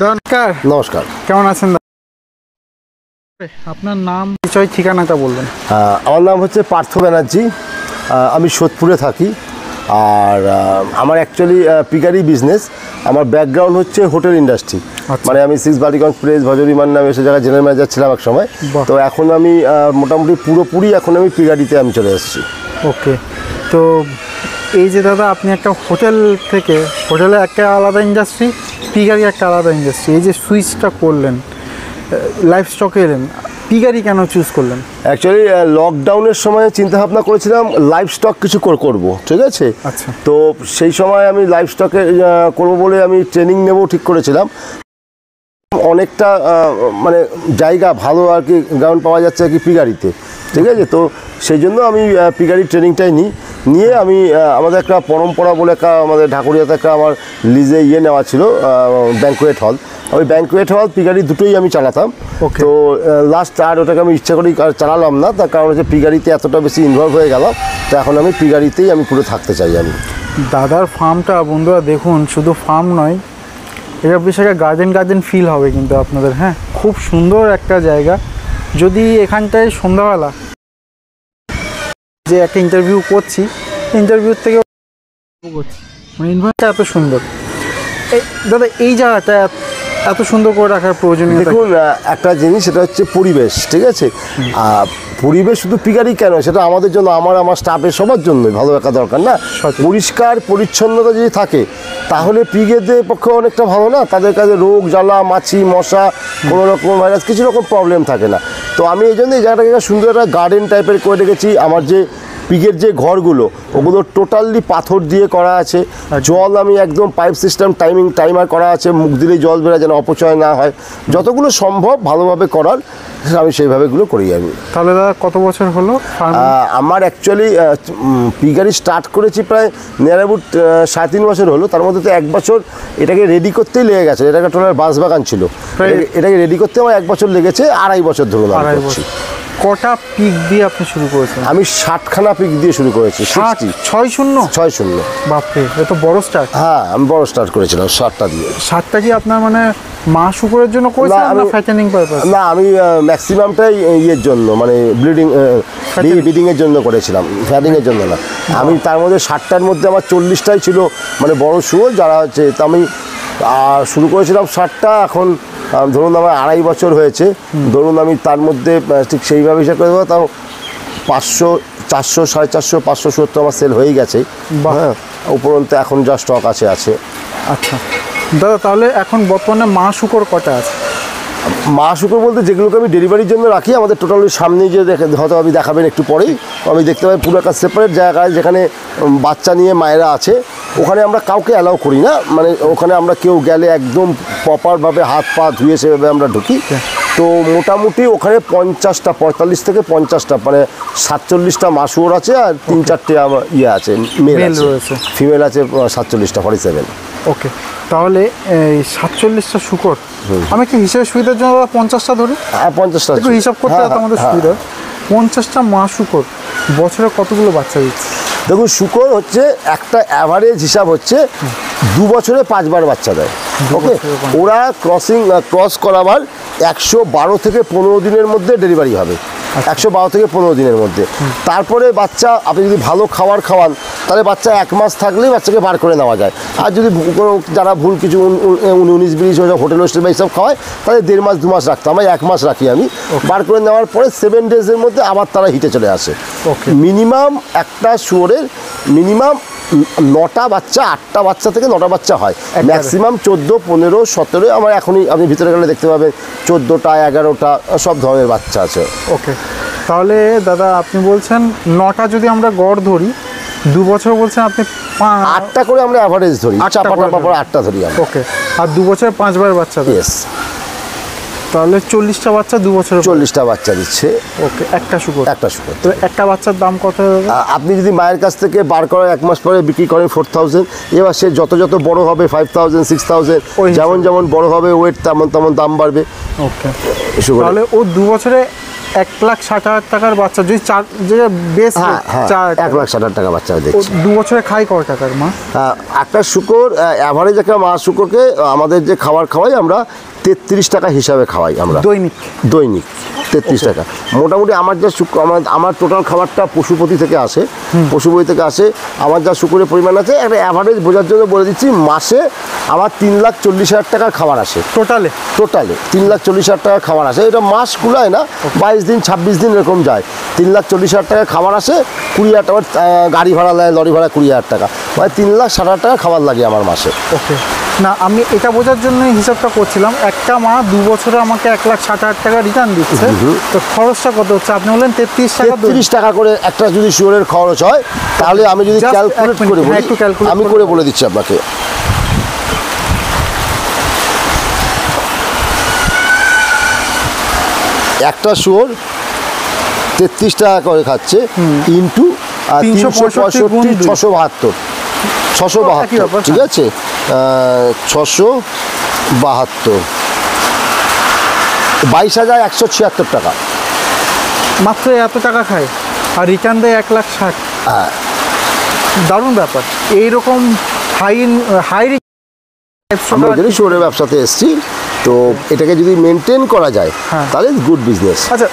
নমস্কার। নমস্কার, কেমন আছেন? আপনার নাম, পরিচয়, ঠিকানাটা বলবেন। আমার নাম হচ্ছে পার্থ ব্যানার্জি। আমি সোদপুরে থাকি। আর আমার অ্যাকচুয়ালি পিকারি বিজনেস। আমার ব্যাকগ্রাউন্ড হচ্ছে হোটেল ইন্ডাস্ট্রি। মানে আমি 6 বালিগঞ্জ প্লেস ভজরিমান নামে সে জায়গায় জেনারেল ম্যানেজার ছিলাম এক সময়। তো এখন আমি মোটামুটি পুরোপুরি এখন আমি পিকারিতে আমি চলে এসেছি। ওকে, তো এই যে দাদা আপনি একটা হোটেল থেকে, হোটেলে একটা আলাদা ইন্ডাস্ট্রি, পিকারি একটা আলাদা ইন্ডাস্ট্রি, এই যে সুইচটা করলেন, লাইফ স্টকে এলেন, পিকারি কেন চুজ করলেন? অ্যাকচুয়ালি লকডাউনের সময় চিন্তাভাবনা করেছিলাম লাইফ স্টক কিছু করব, ঠিক আছে। আচ্ছা, তো সেই সময় আমি লাইফ স্টকে করবো বলে আমি ট্রেনিং নেবো ঠিক করেছিলাম। অনেকটা মানে জায়গা ভালো আর কি গ্রাউন্ড পাওয়া যাচ্ছে আর কি পিকারিতে, ঠিক আছে। তো সেই জন্য আমি পিকারি ট্রেনিংটাই নিয়ে আমি আমাদের একটা পরম্পরা বলে একটা আমাদের ঢাকুরিয়াতে একটা আমার লিজে নেওয়া ছিল ব্যাঙ্কুয়েট হল। ওই ব্যাঙ্কুয়েট হল পিকারি দুটোই আমি চালাতাম। তো লাস্ট আর ওটাকে আমি ইচ্ছা করেই চালালাম না, তার কারণ হচ্ছে পিকারিতে এতটা বেশি ইনভলভ হয়ে গেলাম। তো এখন আমি পিকারিতেই আমি পুরো থাকতে চাই। আমি দাদার ফার্মটা বন্ধুরা দেখুন, শুধু ফার্ম নয়, এটা বেশ একটা গার্ডেন ফিল হবে কিন্তু আপনাদের। হ্যাঁ, খুব সুন্দর একটা জায়গা। যদি এখানটায় সন্ধ্যাবেলা যে একটা ইন্টারভিউ করছি, ইন্টারভিউ থেকে করছি, মানে এনভায়রনমেন্টটা এত সুন্দর। এই দাদা এই জায়গাটা এত সুন্দর করে রাখার প্রয়োজনীয়তা? দেখুন, একটা জিনিস সেটা হচ্ছে পরিবেশ, ঠিক আছে। পরিবেশ শুধু পিকারি কেন, সেটা আমাদের জন্য, আমার স্টাফের সবার জন্যই ভালো রাখা দরকার না। পরিষ্কার পরিচ্ছন্নতা যদি থাকে তাহলে পিগেদের পক্ষে অনেকটা ভালো না। তাদের কাছে রোগ জ্বালা, মাছি মশা, কোনো রকম ভাইরাস, কিছু রকম প্রবলেম থাকে না। তো আমি এই জন্য এই জায়গাটাকে সুন্দর একটা গার্ডেন টাইপের করে রেখেছি। আমার যে পিগের যে ঘরগুলো, ওগুলো টোটালি পাথর দিয়ে করা আছে। জল আমি একদম পাইপ সিস্টেম টাইমার করা আছে, মুখ দিলেই জল বেরোয়, যেন অপচয় না হয়। যতগুলো সম্ভব ভালোভাবে করার আমি সেইভাবেগুলো করি আমি। তাহলে দাদা কত বছর হলো? আমার অ্যাকচুয়ালি পিকারি স্টার্ট করেছি প্রায় নিয়ার অ্যাবাউট 3.5 বছর হলো। তার মধ্যে তো 1 বছর এটাকে রেডি করতেই লেগে গেছে। এটা একটা টোটাল বাঁশবাগান ছিল, এটাকে রেডি করতে আমার 1 বছর লেগেছে। 2.5 বছর ধরুন আমি করছি। কটা পিক দিয়ে আপনি শুরু করেছেন? আমি 60খানা পিক দিয়ে শুরু করেছি। 60 বাপরে, এত বড় স্টার্ট। হ্যাঁ, আমি বড় স্টার্ট করেছিলাম 60টা দিয়ে। 60টা কি আপনার মানে মা শুকরের জন্য করেছেন না ফ্যাটেনিং পারপাস? না, আমি ম্যাক্সিমামটাই ইয়ের জন্য, মানে ব্রিডিং এর জন্য করেছিলাম, ফ্যাটিং এর জন্য না। আমি তার মধ্যে 60টার মধ্যে আমার 40টাই ছিল মানে বড় শুয়োর, যারা হচ্ছে। তো আমি শুরু করেছিলাম 60টা। এখন ধরুন আমার 2.5 বছর হয়েছে। ধরুন আমি তার মধ্যে ঠিক সেইভাবে হিসাব করে দেবো, তাও 500, 400, 450, 570 আমার সেল হয়ে গেছে। হ্যাঁ, উপরন্ত এখন যা স্টক আছে। আচ্ছা দাদা, তাহলে এখন বর্তমানে মা শুকর কটা আছে? মা শুকর বলতে যেগুলোকে আমি ডেলিভারির জন্য রাখি, আমাদের টোটাল সামনে যে হয়তো আমি দেখাবেন একটু পরেই, আমি দেখতে পাই পুরো একটা সেপারেট জায়গায় যেখানে বাচ্চা নিয়ে মায়েরা আছে। ওখানে আমরা কাউকে অ্যালাউ করি না, মানে ওখানে আমরা কেউ গেলে একদম প্রপারভাবে হাত পা ধুয়ে সেভাবে আমরা ঢুকি। তো মোটামুটি ওখানে 45 থেকে 50টা মানে 47টা মাসুর আছে, আর 3-4টে আমার আছে মেল আছে, ফিমেল আছে 47টা, 47। ওকে, তাহলে এই 47টা শুকর আমি কি হিসাবে সুবিধার জন্য 50টা ধরি? হ্যাঁ, 50টা একটু হিসাব করতে আমাদের সুবিধা। 50টা মা শুকর বছরে কতগুলো বাচ্চা দিচ্ছে? দেখুন, শুকর হচ্ছে একটা অ্যাভারেজ হিসাব হচ্ছে 2 বছরে 5 বার বাচ্চা দেয়। ওকে, ওরা ক্রস করাবার 112 থেকে 15 দিনের মধ্যে ডেলিভারি হবে। 112 থেকে 15 দিনের মধ্যে। তারপরে বাচ্চা আপনি যদি ভালো খাবার খাওয়ান তাহলে বাচ্চা 1 মাস থাকলেই বাচ্চাকে বার করে নেওয়া যায়। আর যদি কোনো যারা ভুল কিছু 19-20 হোটেল হোস্টেল বা এইসব খাওয়ায়, তাহলে 1.5 মাস 2 মাস রাখতাম। আমি 1 মাস রাখি। আমি বার করে নেওয়ার পরে 7 ডেজের মধ্যে আবার তারা হিটে চলে আসে। মিনিমাম একটা শুয়োরের মিনিমাম 9টা বাচ্চা, 8টা বাচ্চা থেকে 9টা বাচ্চা হয়। ম্যাক্সিমাম 14, 15, 17। আমার এখনই আপনি ভিতরে গেলে দেখতে পাবেন 14টা, 11টা সব ধরনের বাচ্চা আছে। ওকে, তাহলে দাদা আপনি বলছেন 9টা যদি আমরা গড় ধরি, 2 বছর বলছেন আপনি 8টা করে আমরা অ্যাভারেজ ধরি, চাপাটা 8টা ধরি আমরা। ওকে, আর 2 বছরে 5 বার বাচ্চা দেয়। ইয়েস। তাহলে 40টা বাচ্চা 2 বছরের? 40টা বাচ্চা দিচ্ছে। ওকে, একটা শুকর? একটা শুকর। তো একটা বাচ্চার দাম কত হবে? আপনি যদি মায়ের কাছ থেকে বার করেন 1 মাস পরে বিক্রি করেন 4000, এবার সে যত যত বড় হবে 5000 6000, যেমন যেমন বড় হবে ওয়েট তেমন তেমন দাম বাড়বে। ওকে, তাহলে ও 2 বছরে 1,60,000 টাকার বাচ্চা যদি চার যে বেশ 1,60,000 টাকা বাচ্চা দেখছি। 2 বছরে খাই কয় টাকার মা? একটা শুকর অ্যাভারেজ একটা মা শুকরকে আমাদের যে খাবার খাওয়াই আমরা 33 টাকা হিসাবে খাওয়াই আমরা দৈনিক। 33 টাকা মোটামুটি। আমার যা আমার টোটাল খাবারটা পশুপতি থেকে আসে, পশুপতি থেকে আসে। আমার যা শুকরের পরিমাণ আছে একটা অ্যাভারেজ বোঝার জন্য বলে দিচ্ছি, মাসে আমার 3,40,000 টাকার খাবার আসে। টোটালে 3,40,000 টাকার খাবার আসে। এটা মাস কুলায় না, 22 দিন 26 দিন এরকম যায়। 3,40,000 টাকার খাবার আসে, 20,000 টাকা গাড়ি ভাড়া নেয়, লরি ভাড়া 20,000 টাকা, মানে 3,60,000 টাকা খাবার লাগে আমার মাসে। ওকে, না আমি এটা বোঝার জন্যই হিসাবটা করছিলাম। একটা মা 2 বছরে আমাকে 1,60,000 টাকা রিটার্ন দিচ্ছে, তো খরচটা কত হচ্ছে? আপনি বললেন 33 টাকা করে একটা যদি শুয়োরের খরচ হয়, তাহলে আমি যদি ক্যালকুলেট করে বলি, আমি করে বলে দিচ্ছি আপনাকে। একটা শুয়োর 33 টাকা করে খাচ্ছে, ইন্টু 365, 672, ঠিক আছে? 672, 22,176 টাকা। মাত্র এত টাকা খায় আর রিটার্ন দেয় 1,60,000। দারুণ ব্যাপার। এইরকম হাই আমরা যদি শুয়োরের ব্যবসাতে এসেছি, তো এটাকে যদি মেনটেন করা যায় তাহলে গুড বিজনেস। আচ্ছা,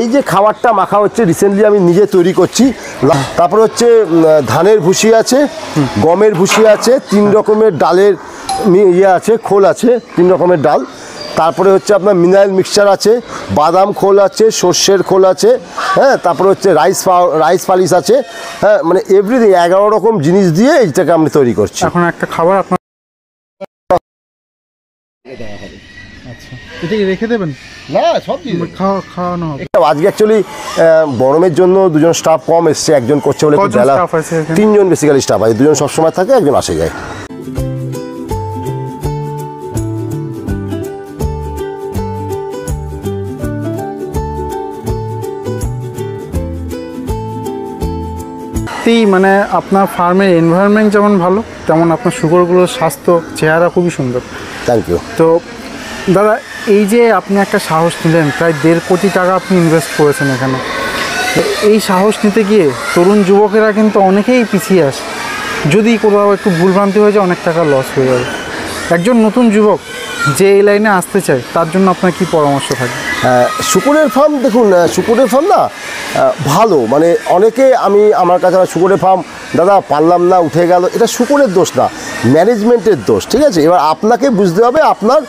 এই যে খাবারটা মাখা হচ্ছে রিসেন্টলি আমি নিজে তৈরি করছি। তারপরে হচ্ছে ধানের ভুসি আছে, গমের ভুসি আছে, 3 রকমের ডালের ইয়ে আছে, খোল আছে, 3 রকমের ডাল। তারপরে হচ্ছে আপনার মিনারেল মিক্সচার আছে, বাদাম খোল আছে, সর্ষের খোল আছে, হ্যাঁ। তারপরে হচ্ছে রাইস পালিশ আছে, হ্যাঁ। মানে এভরিথিং 11 রকম জিনিস দিয়ে এইটাকে আমি তৈরি করছি। এখন একটা খাবার আপনার আচ্ছা, এটা কি রেখে দেবেন? না, সব খাওয়ানো হবে। আজকে অ্যাকচুয়ালি গরমের জন্য 2জন স্টাফ কম এসছে, একজন করছে বলে 3জন বেসিক্যালি স্টাফ আছে। 2জন সবসময় থাকে, একজন আসে যায়। মানে আপনার ফার্মের এনভায়রনমেন্ট যেমন ভালো, তেমন আপনার শুকরগুলোর স্বাস্থ্য চেহারা খুবই সুন্দর। Thank you. তো দাদা, এই যে আপনি একটা সাহস নিলেন, প্রায় 1.5 কোটি টাকা আপনি ইনভেস্ট করেছেন এখানে, এই সাহস নিতে গিয়ে তরুণ যুবকেরা কিন্তু অনেকেই পিছিয়ে আসে। যদি কোথাও একটু ভুলভ্রান্তি হয়ে যায়, অনেক টাকা লস হয়ে যাবে। একজন নতুন যুবক যে এই লাইনে আসতে চায়, তার জন্য আপনার কি পরামর্শ থাকে? শুকরের ফার্ম, দেখুন শুকরের ফার্ম না ভালো, মানে অনেকে আমার কাছে শুকরের ফার্ম দাদা পারলাম না, উঠে গেল, এটা শুকরের দোষ না, ম্যানেজমেন্টের দোষ, ঠিক আছে? এবার আপনাকে বুঝতে হবে আপনার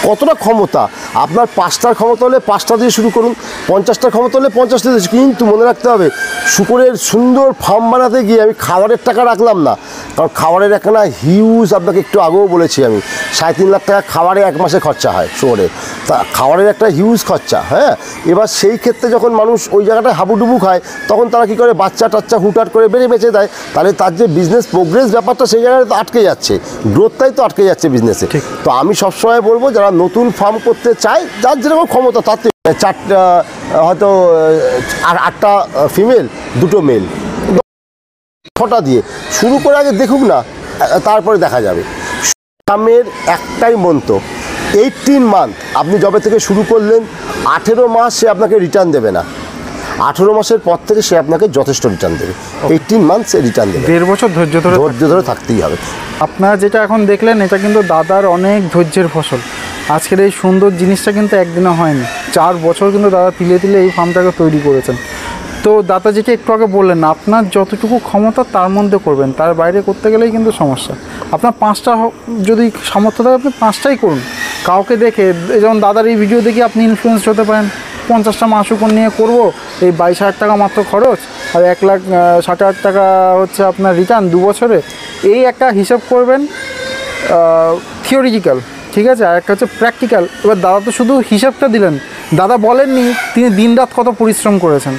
কতটা ক্ষমতা। আপনার 5টার ক্ষমতা হলে 5টা দিয়ে শুরু করুন, 50টার ক্ষমতা হলে 50টা দিয়ে। কিন্তু মনে রাখতে হবে, শুকরের সুন্দর ফার্ম বানাতে গিয়ে আমি খাবারের টাকা রাখলাম না, কারণ খাবারের একটা হিউজ, আপনাকে একটু আগেও বলেছি আমি, 3.5 লাখ টাকা খাবারে 1 মাসে খরচা হয় শুকরের। তা খাবারের একটা হিউজ খরচা, হ্যাঁ। এবার সেই ক্ষেত্রে যখন মানুষ ওই জায়গাটায় হাবুডুবু খায়, তখন তারা কী করে, বাচ্চা টাচ্চা হুটহাট করে বেঁচে দেয়। তাহলে তার যে বিজনেস প্রোগ্রেস ব্যাপারটা সেই জায়গায় তো আটকে যাচ্ছে, গ্রোথটাই তো আটকে যাচ্ছে বিজনেসে। তো আমি সবসময় বলবো, যারা নতুন ফার্ম করতে চায়, যার যেরকম ক্ষমতা, তাতে 4টা হয়তো 8টা ফিমেল 2টো মেল, 6টা দিয়ে শুরু করে আগে দেখুক না, তারপরে দেখা যাবে। ফার্মের একটাই মন্ত্র, 18 মান্থ আপনি যবে থেকে শুরু করলেন, 18 মাস সে আপনাকে রিটার্ন দেবে না। 18 মাসের পর থেকে সে আপনাকে যথেষ্ট রিটার্ন দেবে। 18 মান্থ সে রিটার্ন দেবে। 1.5 বছর ধৈর্য ধরে থাকতেই হবে। আপনারা যেটা এখন দেখলেন, এটা কিন্তু দাদার অনেক ধৈর্যের ফসল। আজকের এই সুন্দর জিনিসটা কিন্তু একদিনে হয়নি, 4 বছর কিন্তু দাদা তিলে তিলে এই ফার্মটাকে তৈরি করেছেন। তো দাদা যেটা একটু আগে বললেন, আপনার যতটুকু ক্ষমতা তার মধ্যে করবেন, তার বাইরে করতে গেলেই কিন্তু সমস্যা। আপনার 5টা যদি সামর্থ্য থাকে, আপনি 5টাই করুন। কাউকে দেখে, যেমন দাদার এই ভিডিও দেখে আপনি ইনফ্লুয়েন্স হতে পারেন, 50টা মাস উপর নিয়ে করব, এই 22,000 টাকা মাত্র খরচ আর 1,60,000 টাকা হচ্ছে আপনার রিটার্ন 2 বছরে, এই একটা হিসাব করবেন থিওরিটিক্যাল, ঠিক আছে, আর একটা হচ্ছে প্র্যাকটিক্যাল। এবার দাদা তো শুধু হিসাবটা দিলেন, দাদা বলেননি তিনি দিনরাত কত পরিশ্রম করেছেন,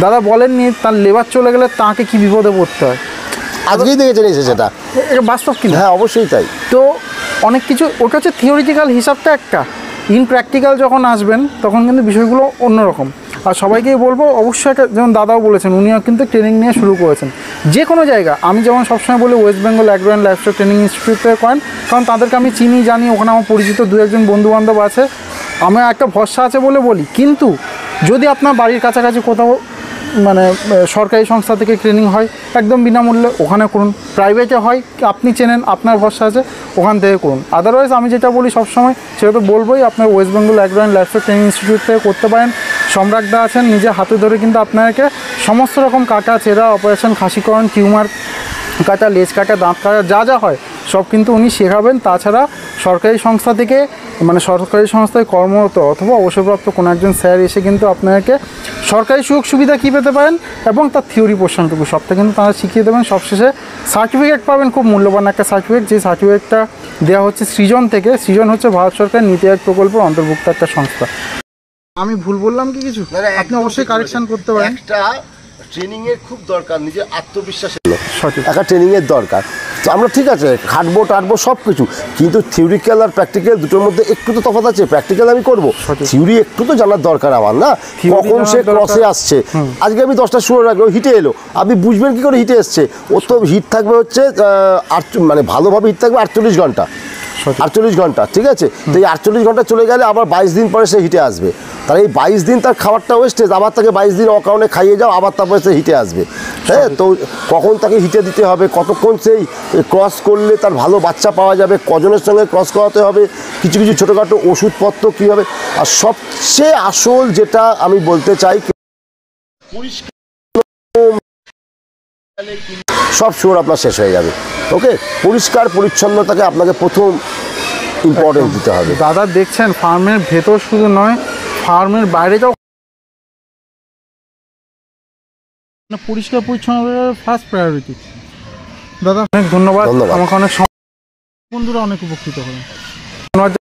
দাদা বলেননি তার লেবার চলে গেলে তাকে কি বিপদে পড়তে হয়। আজকেই দেখেছেন এসে সেটা, এটা বাস্তব কিনা? হ্যাঁ অবশ্যই তাই। তো অনেক কিছু, ওটা হচ্ছে থিওরিটিক্যাল হিসাবটা একটা, ইন প্র্যাকটিক্যাল যখন আসবেন তখন কিন্তু বিষয়গুলো অন্যরকম। আর সবাইকেই বলবো অবশ্যই একটা, যেমন দাদাও বলেছেন উনিও কিন্তু ট্রেনিং নিয়ে শুরু করেছেন যে কোনো জায়গা। আমি যেমন সবসময় বলি West Bengal agro and livestock training institute থেকে করেন, কারণ তাদেরকে আমি চিনি জানি, ওখানে আমার পরিচিত 2-1 বন্ধুবান্ধব আছে, আমার একটা ভরসা আছে বলে বলি। কিন্তু যদি আপনার বাড়ির কাছাকাছি কোথাও মানে সরকারি সংস্থা থেকে ট্রেনিং হয় একদম বিনামূল্যে, ওখানে করুন। প্রাইভেটে হয় আপনি চেনেন, আপনার ভরসা আছে, ওখান থেকে করুন। আদারওয়াইজ আমি যেটা বলি সবসময় সেটা তো বলবোই, আপনার West Bengal agro and livestock training institute থেকে করতে পারেন। সম্রাটদা আছেন, নিজে হাতে ধরে কিন্তু আপনাকে সমস্ত রকম কাটা চেরা অপারেশন, খাসিকরণ, টিউমার কাটা, লেজ কাটা, দাঁত কাটা, যা যা হয় সব কিন্তু উনি শেখাবেন। তাছাড়া সরকারি সংস্থা থেকে, মানে সরকারি সংস্থায় কর্মরত অথবা অবসরপ্রাপ্ত কোনো একজন স্যার এসে কিন্তু আপনাকে সরকারি সুযোগ সুবিধা কী পেতে পারেন এবং তার থিওরি পোর্শনটুকু সবটা কিন্তু তারা শিখিয়ে দেবেন। সবশেষে সার্টিফিকেট পাবেন, খুব মূল্যবান একটা সার্টিফিকেট, যে সার্টিফিকেটটা দেওয়া হচ্ছে সৃজন থেকে। সৃজন হচ্ছে ভারত সরকার নীতি আয়োগ প্রকল্পের অন্তর্ভুক্ত একটা সংস্থা। আমি ভুল বললাম কি কিছু? আপনি অবশ্যই কারেকশন করতে পারেন। একটা ট্রেনিংয়ের খুব দরকার, নিজের আত্মবিশ্বাস, সঠিক একটা ট্রেনিংয়ের দরকার। তো আমরা ঠিক আছে খাটবো টাটবো সব কিছু, কিন্তু থিওরিক্যাল আর প্র্যাকটিক্যাল দুটোর মধ্যে একটু তো তফাৎ আছে। প্র্যাকটিক্যাল আমি করবো, থিওরি একটু তো জানার দরকার আমার, না? কখন সে ক্রসে আসছে, আজকে আমি 10টা শুরু রাখবো, হিটে এলো, আপনি বুঝবেন কি করে হিটে এসছে? ওর তো হিট থাকবে হচ্ছে মানে ভালোভাবে হিট থাকবে 48 ঘন্টা, 48 ঘন্টা, ঠিক আছে? তো এই 48 ঘন্টা চলে গেলে আবার 22 দিন পরে সে হিটে আসবে। তাহলে এই 22 দিন তার খাবারটা ওয়েস্টেজ, আবার তাকে 22 দিন অকারণে খাইয়ে যাও, আবার তারপরে সে হিটে আসবে। হ্যাঁ, তো কখন তাকে হিটে দিতে হবে, কতক্ষণ সেই ক্রস করলে তার ভালো বাচ্চা পাওয়া যাবে, কজনের সঙ্গে ক্রস করাতে হবে, কিছু কিছু ছোটোখাটো ওষুধপত্র কী হবে। আর সবচেয়ে আসল যেটা আমি বলতে চাই, সব শুয়োর আপনার শেষ হয়ে যাবে। ওকে, পরিষ্কার পরিচ্ছন্নতাকে আপনাকে প্রথম ইম্পর্টেন্স দিতে হবে। দাদা দেখছেন ফার্মের ভেতর শুধু নয়, ফার্মের বাইরেটাও পরিষ্কার পরিচ্ছন্ন ফার্স্ট প্রায়োরিটি। দাদা অনেক ধন্যবাদ, আমাকে অনেক বন্ধুরা অনেক উপকৃত হলেন। ধন্যবাদ।